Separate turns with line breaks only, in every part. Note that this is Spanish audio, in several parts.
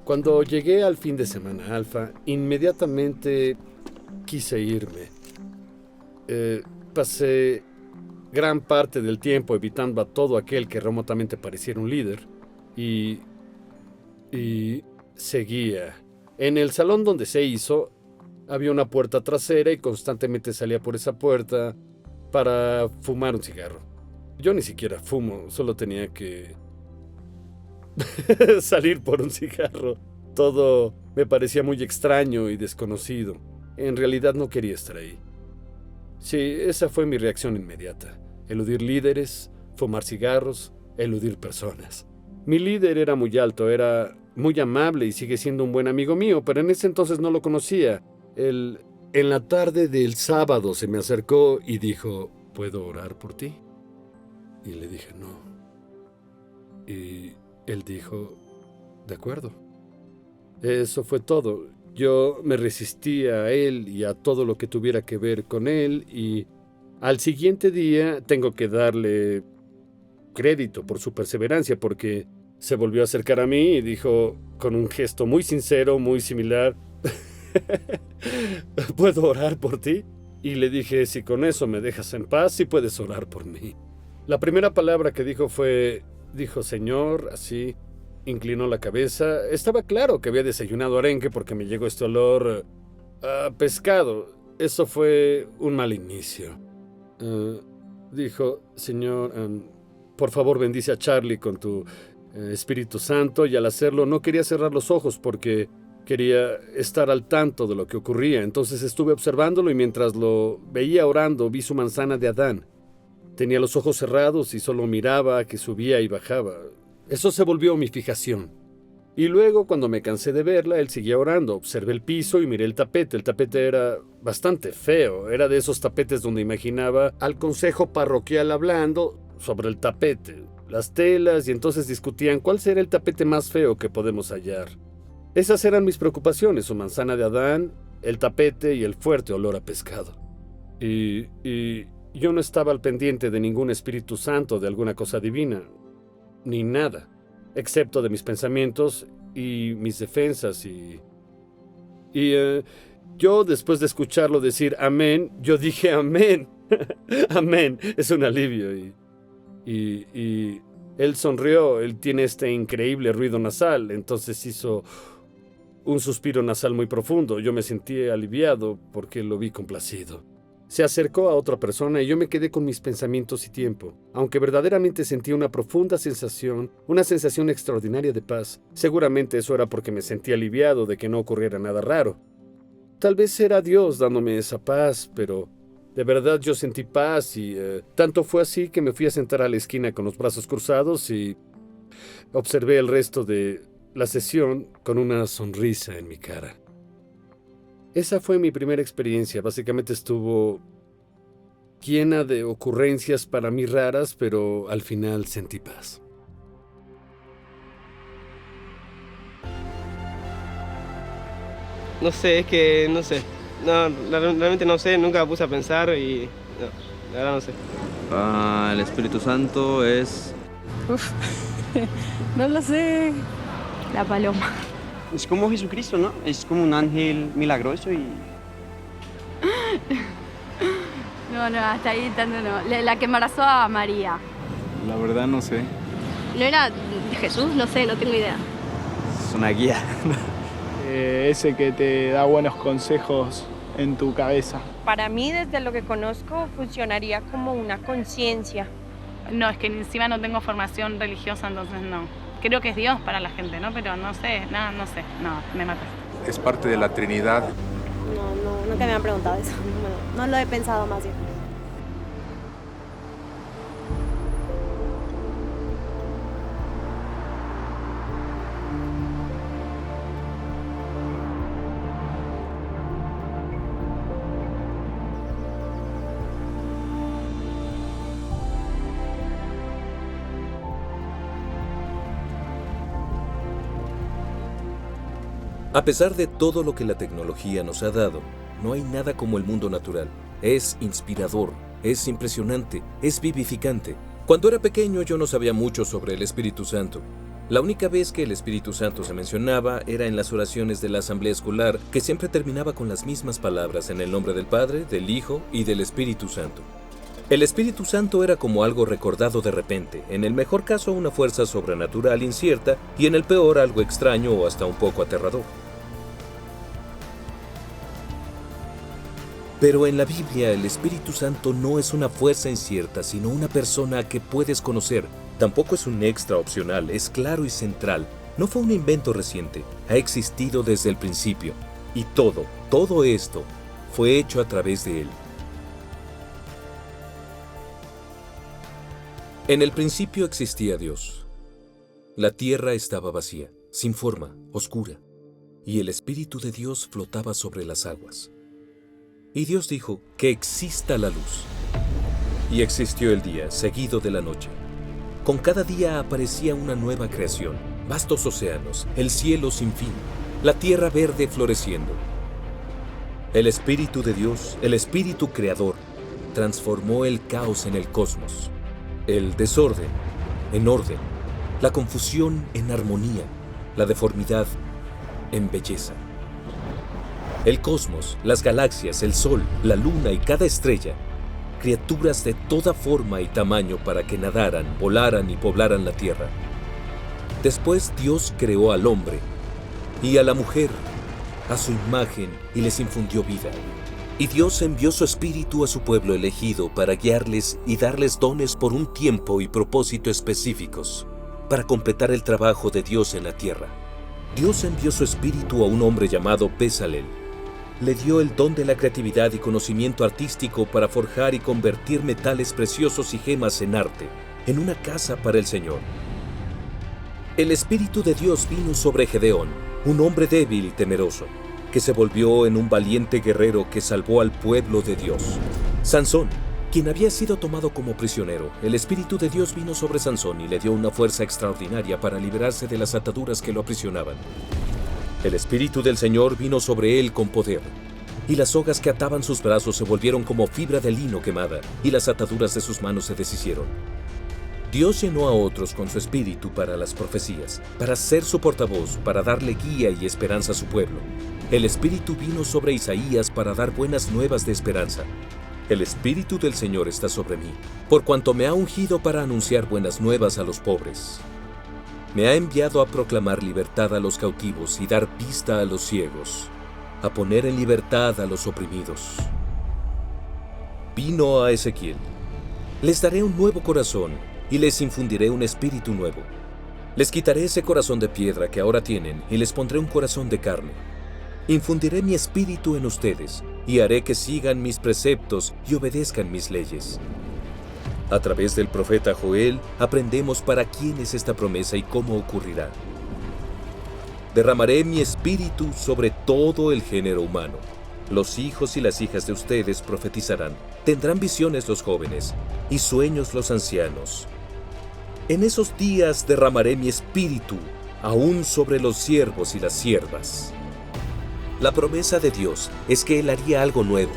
Cuando llegué al fin de semana alfa, inmediatamente quise irme. Pasé gran parte del tiempo evitando a todo aquel que remotamente pareciera un líder y seguía. En el salón donde se hizo había una puerta trasera y constantemente salía por esa puerta para fumar un cigarro. Yo ni siquiera fumo, solo tenía que salir por un cigarro. Todo me parecía muy extraño y desconocido. En realidad no quería estar ahí. Sí, esa fue mi reacción inmediata. Eludir líderes, fumar cigarros, eludir personas. Mi líder era muy alto, era muy amable y sigue siendo un buen amigo mío, pero en ese entonces no lo conocía. En la tarde del sábado se me acercó y dijo, ¿puedo orar por ti? Y le dije, no. Y él dijo, de acuerdo. Eso fue todo. Yo me resistía a él y a todo lo que tuviera que ver con él y al siguiente día tengo que darle crédito por su perseverancia porque se volvió a acercar a mí y dijo con un gesto muy sincero, muy similar, ¿puedo orar por ti? Y le dije, si con eso me dejas en paz, sí puedes orar por mí. La primera palabra que dijo Señor, así, inclinó la cabeza. Estaba claro que había desayunado arenque porque me llegó este olor a pescado. Eso fue un mal inicio. Dijo, Señor, por favor bendice a Charlie con tu Espíritu Santo, y al hacerlo no quería cerrar los ojos porque quería estar al tanto de lo que ocurría. Entonces estuve observándolo y mientras lo veía orando vi su manzana de Adán. Tenía los ojos cerrados y solo miraba que subía y bajaba. Eso se volvió mi fijación. Y luego, cuando me cansé de verla, él seguía orando. Observé el piso y miré el tapete. El tapete era bastante feo. Era de esos tapetes donde imaginaba al consejo parroquial hablando sobre el tapete, las telas, y entonces discutían cuál será el tapete más feo que podemos hallar. Esas eran mis preocupaciones, su manzana de Adán, el tapete y el fuerte olor a pescado. Y yo no estaba al pendiente de ningún Espíritu Santo, de alguna cosa divina, ni nada, excepto de mis pensamientos y mis defensas. Yo, después de escucharlo decir amén, yo dije amén. Amén, es un alivio. Y él sonrió, él tiene este increíble ruido nasal, entonces hizo un suspiro nasal muy profundo. Yo me sentí aliviado porque lo vi complacido. Se acercó a otra persona y yo me quedé con mis pensamientos y tiempo. Aunque verdaderamente sentí una profunda sensación, una sensación extraordinaria de paz. Seguramente eso era porque me sentí aliviado de que no ocurriera nada raro. Tal vez era Dios dándome esa paz, pero de verdad yo sentí paz y tanto fue así que me fui a sentar a la esquina con los brazos cruzados y observé el resto de la sesión con una sonrisa en mi cara. Esa fue mi primera experiencia. Básicamente estuvo llena de ocurrencias para mí raras, pero al final sentí paz.
No sé, es que no sé. No, realmente no sé, nunca me puse a pensar y no, la verdad no sé.
El Espíritu Santo es...
Uf, no lo sé. La paloma.
Es como Jesucristo, ¿no? Es como un ángel milagroso y...
No, hasta ahí tanto no. La que embarazó a María.
La verdad no sé.
¿No era Jesús? No sé, no tengo idea.
Es una guía.
Ese que te da buenos consejos en tu cabeza.
Para mí, desde lo que conozco, funcionaría como una conciencia.
No, es que encima no tengo formación religiosa, entonces no. Creo que es Dios para la gente, ¿no? Pero no sé, no, me mata.
Es parte de la Trinidad.
No, nunca me han preguntado eso. No lo he pensado más bien.
A pesar de todo lo que la tecnología nos ha dado, no hay nada como el mundo natural. es inspirador, es impresionante, es vivificante. Cuando era pequeño yo no sabía mucho sobre el Espíritu Santo. La única vez que el Espíritu Santo se mencionaba era en las oraciones de la asamblea escolar, que siempre terminaba con las mismas palabras en el nombre del Padre, del Hijo y del Espíritu Santo. El Espíritu Santo era como algo recordado de repente, en el mejor caso una fuerza sobrenatural incierta y en el peor algo extraño o hasta un poco aterrador. Pero en la Biblia el Espíritu Santo no es una fuerza incierta, sino una persona que puedes conocer. Tampoco es un extra opcional, es claro y central. No fue un invento reciente, ha existido desde el principio. Y todo esto fue hecho a través de Él. En el principio existía Dios. La tierra estaba vacía, sin forma, oscura, y el Espíritu de Dios flotaba sobre las aguas. Y Dios dijo, que exista la luz. Y existió el día, seguido de la noche. Con cada día aparecía una nueva creación, vastos océanos, el cielo sin fin, la tierra verde floreciendo. El Espíritu de Dios, el Espíritu Creador, transformó el caos en el cosmos, el desorden en orden, la confusión en armonía, la deformidad en belleza. El cosmos, las galaxias, el sol, la luna y cada estrella, criaturas de toda forma y tamaño para que nadaran, volaran y poblaran la tierra. Después Dios creó al hombre y a la mujer a su imagen y les infundió vida. Y Dios envió su Espíritu a su pueblo elegido para guiarles y darles dones por un tiempo y propósito específicos, para completar el trabajo de Dios en la tierra. Dios envió su Espíritu a un hombre llamado Bezalel. Le dio el don de la creatividad y conocimiento artístico para forjar y convertir metales preciosos y gemas en arte, en una casa para el Señor. El Espíritu de Dios vino sobre Gedeón, un hombre débil y temeroso, que se volvió en un valiente guerrero que salvó al pueblo de Dios. Sansón, quien había sido tomado como prisionero, el Espíritu de Dios vino sobre Sansón y le dio una fuerza extraordinaria para liberarse de las ataduras que lo aprisionaban. El Espíritu del Señor vino sobre él con poder, y las sogas que ataban sus brazos se volvieron como fibra de lino quemada, y las ataduras de sus manos se deshicieron. Dios llenó a otros con su Espíritu para las profecías, para ser su portavoz, para darle guía y esperanza a su pueblo. El Espíritu vino sobre Isaías para dar buenas nuevas de esperanza. El Espíritu del Señor está sobre mí, por cuanto me ha ungido para anunciar buenas nuevas a los pobres. Me ha enviado a proclamar libertad a los cautivos y dar vista a los ciegos, a poner en libertad a los oprimidos. Vino a Ezequiel. Les daré un nuevo corazón y les infundiré un espíritu nuevo. Les quitaré ese corazón de piedra que ahora tienen y les pondré un corazón de carne. Infundiré mi espíritu en ustedes y haré que sigan mis preceptos y obedezcan mis leyes. A través del profeta Joel aprendemos para quién es esta promesa y cómo ocurrirá. Derramaré mi espíritu sobre todo el género humano. Los hijos y las hijas de ustedes profetizarán. Tendrán visiones los jóvenes y sueños los ancianos. En esos días derramaré mi espíritu aún sobre los siervos y las siervas. La promesa de Dios es que Él haría algo nuevo.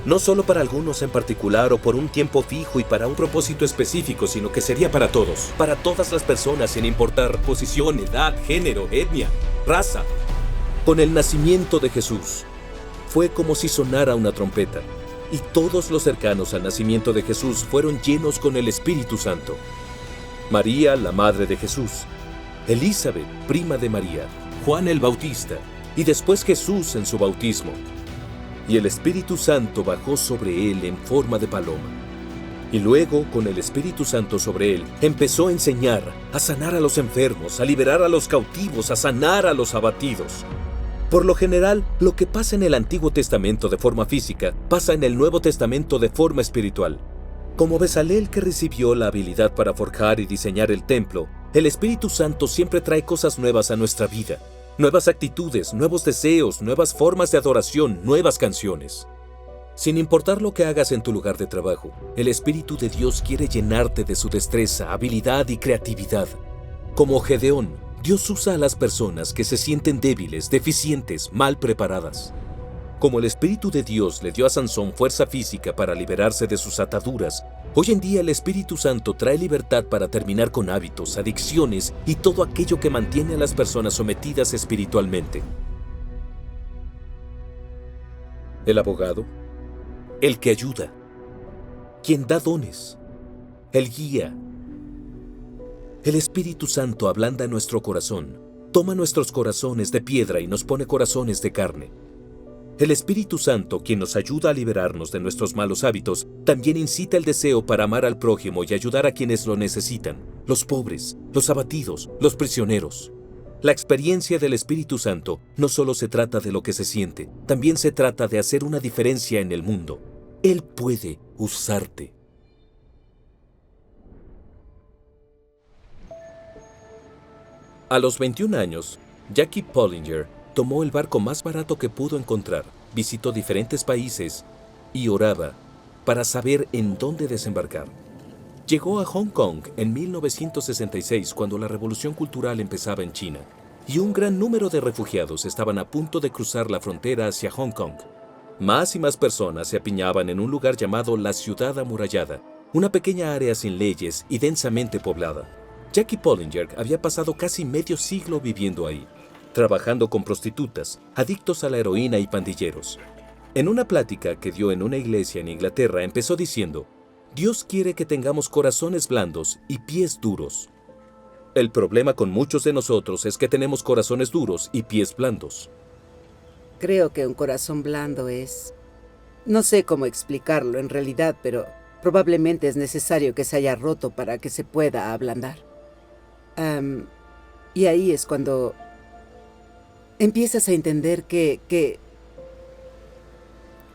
No solo para algunos en particular o por un tiempo fijo y para un propósito específico, sino que sería para todos, para todas las personas sin importar posición, edad, género, etnia, raza. Con el nacimiento de Jesús, fue como si sonara una trompeta, y todos los cercanos al nacimiento de Jesús fueron llenos con el Espíritu Santo. María, la madre de Jesús, Elizabeth, prima de María, Juan el Bautista, y después Jesús en su bautismo. Y el Espíritu Santo bajó sobre él en forma de paloma. Y luego, con el Espíritu Santo sobre él, empezó a enseñar, a sanar a los enfermos, a liberar a los cautivos, a sanar a los abatidos. Por lo general, lo que pasa en el Antiguo Testamento de forma física, pasa en el Nuevo Testamento de forma espiritual. Como Bezalel, que recibió la habilidad para forjar y diseñar el templo, el Espíritu Santo siempre trae cosas nuevas a nuestra vida. Nuevas actitudes, nuevos deseos, nuevas formas de adoración, nuevas canciones. Sin importar lo que hagas en tu lugar de trabajo, el Espíritu de Dios quiere llenarte de su destreza, habilidad y creatividad. Como Gedeón, Dios usa a las personas que se sienten débiles, deficientes, mal preparadas. Como el Espíritu de Dios le dio a Sansón fuerza física para liberarse de sus ataduras, hoy en día el Espíritu Santo trae libertad para terminar con hábitos, adicciones y todo aquello que mantiene a las personas sometidas espiritualmente. El abogado, el que ayuda, quien da dones, el guía. El Espíritu Santo ablanda nuestro corazón, toma nuestros corazones de piedra y nos pone corazones de carne. El Espíritu Santo, quien nos ayuda a liberarnos de nuestros malos hábitos, también incita el deseo para amar al prójimo y ayudar a quienes lo necesitan, los pobres, los abatidos, los prisioneros. La experiencia del Espíritu Santo no solo se trata de lo que se siente, también se trata de hacer una diferencia en el mundo. Él puede usarte. A los 21 años, Jackie Pollinger tomó el barco más barato que pudo encontrar, visitó diferentes países y oraba para saber en dónde desembarcar. Llegó a Hong Kong en 1966 cuando la revolución cultural empezaba en China y un gran número de refugiados estaban a punto de cruzar la frontera hacia Hong Kong. Más y más personas se apiñaban en un lugar llamado la Ciudad Amurallada, una pequeña área sin leyes y densamente poblada. Jackie Pollinger había pasado casi medio siglo viviendo ahí, trabajando con prostitutas, adictos a la heroína y pandilleros. En una plática que dio en una iglesia en Inglaterra empezó diciendo: Dios quiere que tengamos corazones blandos y pies duros. El problema con muchos de nosotros es que tenemos corazones duros y pies blandos.
Creo que un corazón blando es... No sé cómo explicarlo en realidad, pero probablemente es necesario que se haya roto para que se pueda ablandar. Y ahí es cuando empiezas a entender que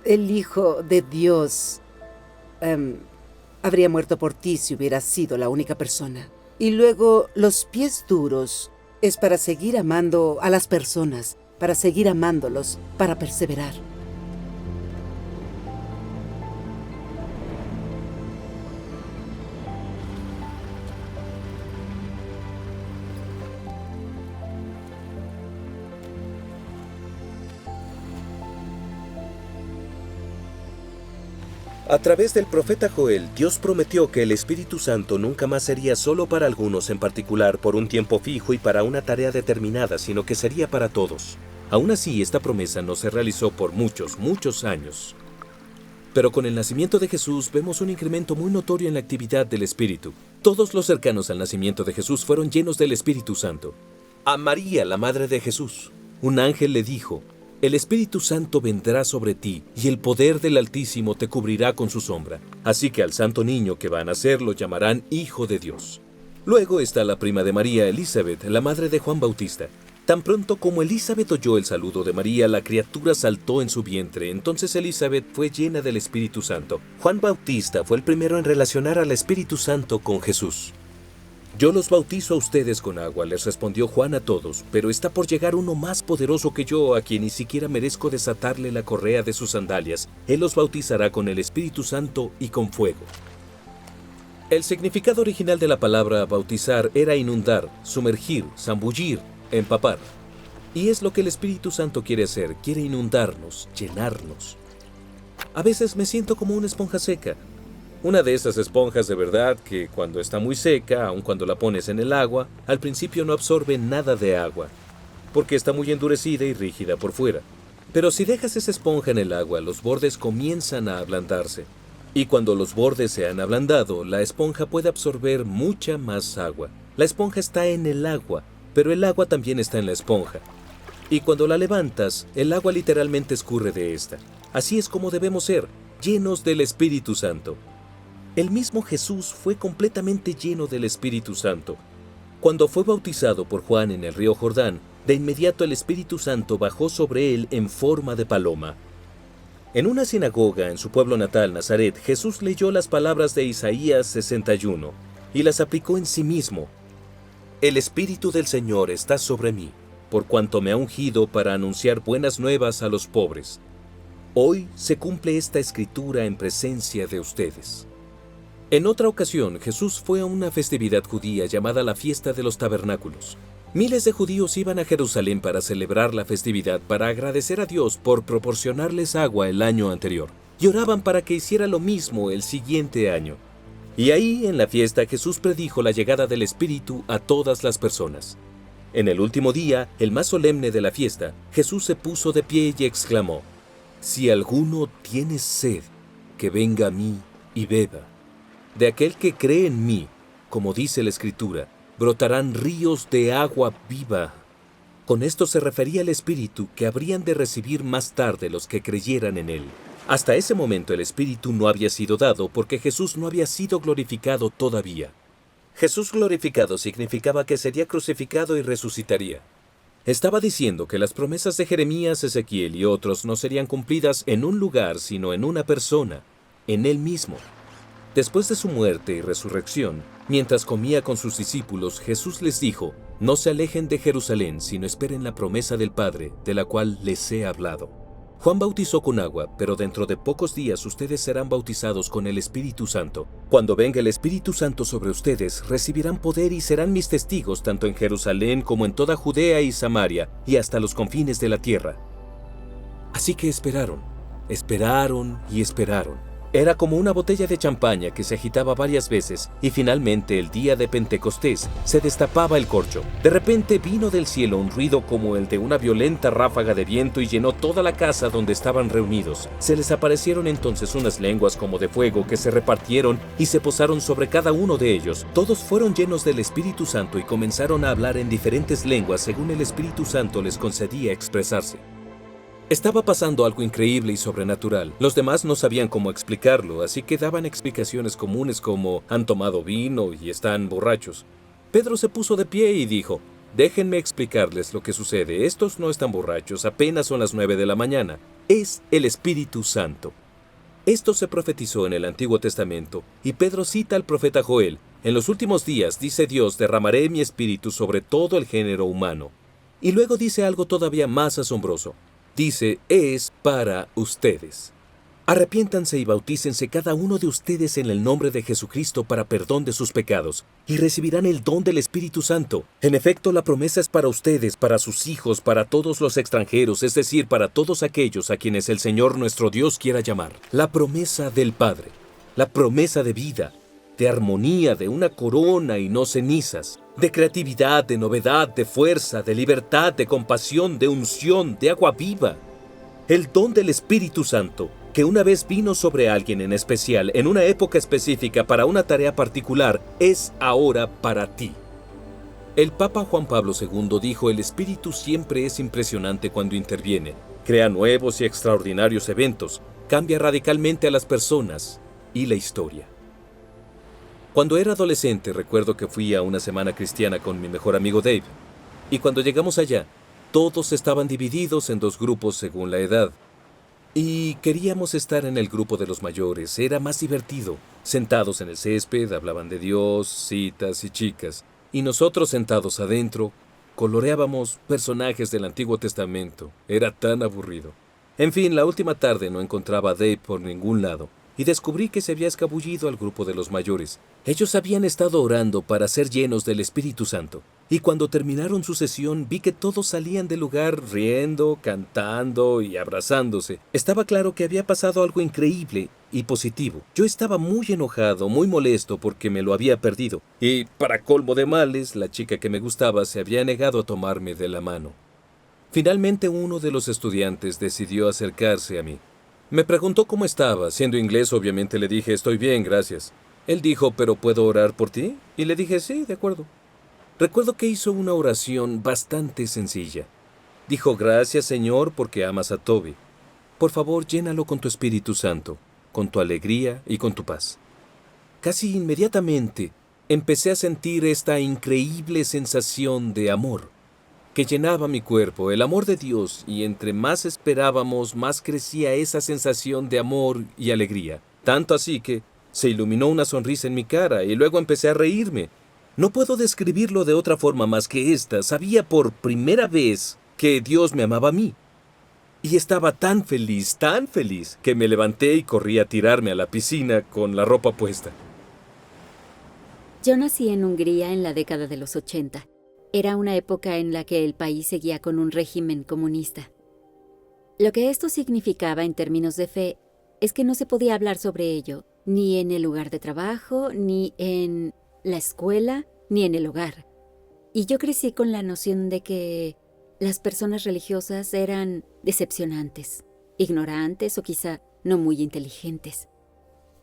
el Hijo de Dios habría muerto por ti si hubieras sido la única persona. Y luego los pies duros es para seguir amando a las personas, para seguir amándolos, para perseverar.
A través del profeta Joel, Dios prometió que el Espíritu Santo nunca más sería solo para algunos en particular por un tiempo fijo y para una tarea determinada, sino que sería para todos. Aún así, esta promesa no se realizó por muchos años. Pero con el nacimiento de Jesús vemos un incremento muy notorio en la actividad del Espíritu. Todos los cercanos al nacimiento de Jesús fueron llenos del Espíritu Santo. A María, la madre de Jesús, un ángel le dijo: El Espíritu Santo vendrá sobre ti, y el poder del Altísimo te cubrirá con su sombra. Así que al santo niño que va a nacer lo llamarán Hijo de Dios. Luego está la prima de María, Elizabeth, la madre de Juan Bautista. Tan pronto como Elizabeth oyó el saludo de María, la criatura saltó en su vientre. Entonces Elizabeth fue llena del Espíritu Santo. Juan Bautista fue el primero en relacionar al Espíritu Santo con Jesús. Yo los bautizo a ustedes con agua, les respondió Juan a todos, pero está por llegar uno más poderoso que yo, a quien ni siquiera merezco desatarle la correa de sus sandalias. Él los bautizará con el Espíritu Santo y con fuego. El significado original de la palabra bautizar era inundar, sumergir, zambullir, empapar. Y es lo que el Espíritu Santo quiere hacer, quiere inundarnos, llenarnos. A veces me siento como una esponja seca. Una de esas esponjas de verdad que cuando está muy seca, aun cuando la pones en el agua, al principio no absorbe nada de agua, porque está muy endurecida y rígida por fuera. Pero si dejas esa esponja en el agua, los bordes comienzan a ablandarse. Y cuando los bordes se han ablandado, la esponja puede absorber mucha más agua. La esponja está en el agua, pero el agua también está en la esponja. Y cuando la levantas, el agua literalmente escurre de esta. Así es como debemos ser, llenos del Espíritu Santo. El mismo Jesús fue completamente lleno del Espíritu Santo. Cuando fue bautizado por Juan en el río Jordán, de inmediato el Espíritu Santo bajó sobre él en forma de paloma. En una sinagoga en su pueblo natal, Nazaret, Jesús leyó las palabras de Isaías 61 y las aplicó en sí mismo. El Espíritu del Señor está sobre mí, por cuanto me ha ungido para anunciar buenas nuevas a los pobres. Hoy se cumple esta escritura en presencia de ustedes. En otra ocasión, Jesús fue a una festividad judía llamada la Fiesta de los Tabernáculos. Miles de judíos iban a Jerusalén para celebrar la festividad, para agradecer a Dios por proporcionarles agua el año anterior, y oraban para que hiciera lo mismo el siguiente año. Y ahí, en la fiesta, Jesús predijo la llegada del Espíritu a todas las personas. En el último día, el más solemne de la fiesta, Jesús se puso de pie y exclamó: «Si alguno tiene sed, que venga a mí y beba. De aquel que cree en mí, como dice la Escritura, brotarán ríos de agua viva». Con esto se refería al Espíritu que habrían de recibir más tarde los que creyeran en Él. Hasta ese momento el Espíritu no había sido dado porque Jesús no había sido glorificado todavía. Jesús glorificado significaba que sería crucificado y resucitaría. Estaba diciendo que las promesas de Jeremías, Ezequiel y otros no serían cumplidas en un lugar, sino en una persona, en Él mismo. Después de su muerte y resurrección, mientras comía con sus discípulos, Jesús les dijo: «No se alejen de Jerusalén, sino esperen la promesa del Padre, de la cual les he hablado». Juan bautizó con agua, pero dentro de pocos días ustedes serán bautizados con el Espíritu Santo. Cuando venga el Espíritu Santo sobre ustedes, recibirán poder y serán mis testigos tanto en Jerusalén como en toda Judea y Samaria y hasta los confines de la tierra. Así que esperaron y esperaron. Era como una botella de champaña que se agitaba varias veces y finalmente el día de Pentecostés se destapaba el corcho. De repente vino del cielo un ruido como el de una violenta ráfaga de viento y llenó toda la casa donde estaban reunidos. Se les aparecieron entonces unas lenguas como de fuego que se repartieron y se posaron sobre cada uno de ellos. Todos fueron llenos del Espíritu Santo y comenzaron a hablar en diferentes lenguas según el Espíritu Santo les concedía expresarse. Estaba pasando algo increíble y sobrenatural. Los demás no sabían cómo explicarlo, así que daban explicaciones comunes como «han tomado vino y están borrachos». Pedro se puso de pie y dijo: «Déjenme explicarles lo que sucede. Estos no están borrachos, apenas son las 9 de la mañana. Es el Espíritu Santo». Esto se profetizó en el Antiguo Testamento, y Pedro cita al profeta Joel: «En los últimos días, dice Dios, derramaré mi espíritu sobre todo el género humano». Y luego dice algo todavía más asombroso. Dice: «Es para ustedes. Arrepiéntanse y bautícense cada uno de ustedes en el nombre de Jesucristo para perdón de sus pecados, y recibirán el don del Espíritu Santo. En efecto, la promesa es para ustedes, para sus hijos, para todos los extranjeros, es decir, para todos aquellos a quienes el Señor nuestro Dios quiera llamar». La promesa del Padre, la promesa de vida, de armonía, de una corona y no cenizas, de creatividad, de novedad, de fuerza, de libertad, de compasión, de unción, de agua viva. El don del Espíritu Santo, que una vez vino sobre alguien en especial, en una época específica, para una tarea particular, es ahora para ti. El Papa Juan Pablo II dijo: «El Espíritu siempre es impresionante cuando interviene, crea nuevos y extraordinarios eventos, cambia radicalmente a las personas y la historia». Cuando era adolescente, recuerdo que fui a una semana cristiana con mi mejor amigo Dave, y cuando llegamos allá, todos estaban divididos en dos grupos según la edad, y queríamos estar en el grupo de los mayores. Era más divertido. Sentados en el césped, hablaban de Dios, citas y chicas, y nosotros sentados adentro, coloreábamos personajes del Antiguo Testamento. Era tan aburrido. En fin, la última tarde no encontraba a Dave por ningún lado, y descubrí que se había escabullido al grupo de los mayores. Ellos habían estado orando para ser llenos del Espíritu Santo, y cuando terminaron su sesión vi que todos salían del lugar riendo, cantando y abrazándose. Estaba claro que había pasado algo increíble y positivo. Yo estaba muy enojado, muy molesto porque me lo había perdido, y para colmo de males, la chica que me gustaba se había negado a tomarme de la mano. Finalmente uno de los estudiantes decidió acercarse a mí. Me preguntó cómo estaba. Siendo inglés, obviamente le dije: «Estoy bien, gracias». Él dijo: «¿Pero puedo orar por ti?» Y le dije: «Sí, de acuerdo». Recuerdo que hizo una oración bastante sencilla. Dijo: «Gracias, Señor, porque amas a Toby. Por favor, llénalo con tu Espíritu Santo, con tu alegría y con tu paz». Casi inmediatamente empecé a sentir esta increíble sensación de amor que llenaba mi cuerpo, el amor de Dios, y entre más esperábamos, más crecía esa sensación de amor y alegría. Tanto así que se iluminó una sonrisa en mi cara y luego empecé a reírme. No puedo describirlo de otra forma más que esta. Sabía por primera vez que Dios me amaba a mí. Y estaba tan feliz, que me levanté y corrí a tirarme a la piscina con la ropa puesta.
Yo nací en Hungría en la década de los 80. Era una época en la que el país seguía con un régimen comunista. Lo que esto significaba en términos de fe es que no se podía hablar sobre ello, ni en el lugar de trabajo, ni en la escuela, ni en el hogar. Y yo crecí con la noción de que las personas religiosas eran decepcionantes, ignorantes o quizá no muy inteligentes.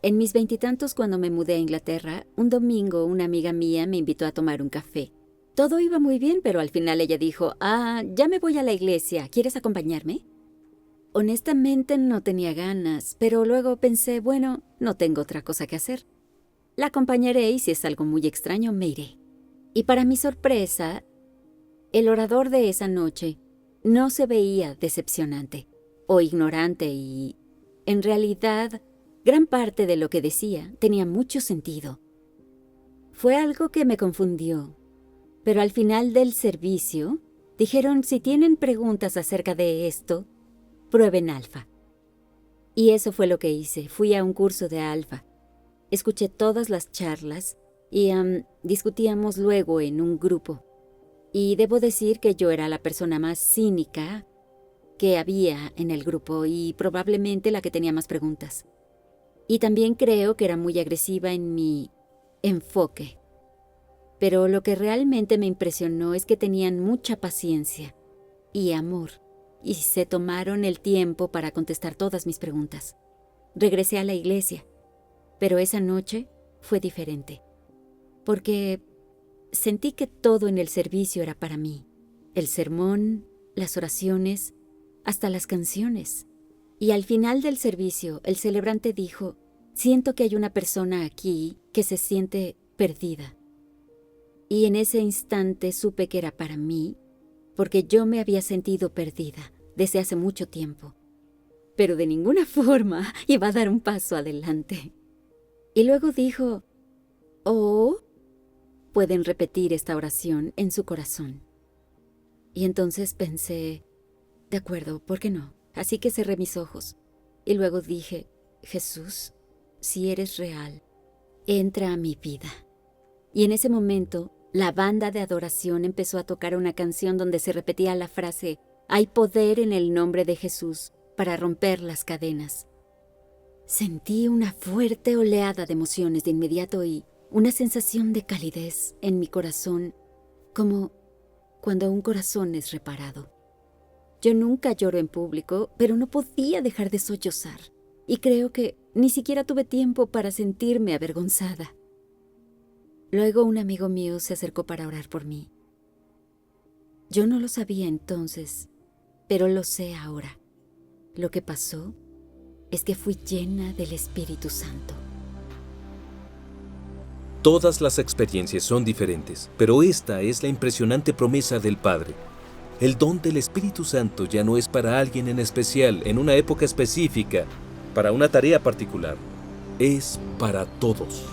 En mis 20 y tantos, cuando me mudé a Inglaterra, un domingo una amiga mía me invitó a tomar un café. Todo iba muy bien, pero al final ella dijo, ya me voy a la iglesia, ¿quieres acompañarme? Honestamente no tenía ganas, pero luego pensé, bueno, no tengo otra cosa que hacer. La acompañaré y si es algo muy extraño, me iré. Y para mi sorpresa, el orador de esa noche no se veía decepcionante o ignorante y, en realidad, gran parte de lo que decía tenía mucho sentido. Fue algo que me confundió, pero al final del servicio dijeron, si tienen preguntas acerca de esto, prueben Alfa. Y eso fue lo que hice. Fui a un curso de Alfa. Escuché todas las charlas y discutíamos luego en un grupo. Y debo decir que yo era la persona más cínica que había en el grupo y probablemente la que tenía más preguntas. Y también creo que era muy agresiva en mi enfoque. Pero lo que realmente me impresionó es que tenían mucha paciencia y amor y se tomaron el tiempo para contestar todas mis preguntas. Regresé a la iglesia, pero esa noche fue diferente, porque sentí que todo en el servicio era para mí. El sermón, las oraciones, hasta las canciones. Y al final del servicio, el celebrante dijo, siento que hay una persona aquí que se siente perdida. Y en ese instante supe que era para mí, porque yo me había sentido perdida desde hace mucho tiempo. Pero de ninguna forma iba a dar un paso adelante. Y luego dijo, pueden repetir esta oración en su corazón. Y entonces pensé, de acuerdo, ¿por qué no? Así que cerré mis ojos. Y luego dije, Jesús, si eres real, entra a mi vida. Y en ese momento, la banda de adoración empezó a tocar una canción donde se repetía la frase, hay poder en el nombre de Jesús para romper las cadenas. Sentí una fuerte oleada de emociones de inmediato y una sensación de calidez en mi corazón, como cuando un corazón es reparado. Yo nunca lloro en público, pero no podía dejar de sollozar. Y creo que ni siquiera tuve tiempo para sentirme avergonzada. Luego un amigo mío se acercó para orar por mí. Yo no lo sabía entonces, pero lo sé ahora. Lo que pasó es que fui llena del Espíritu Santo.
Todas las experiencias son diferentes, pero esta es la impresionante promesa del Padre. El don del Espíritu Santo ya no es para alguien en especial, en una época específica, para una tarea particular. Es para todos.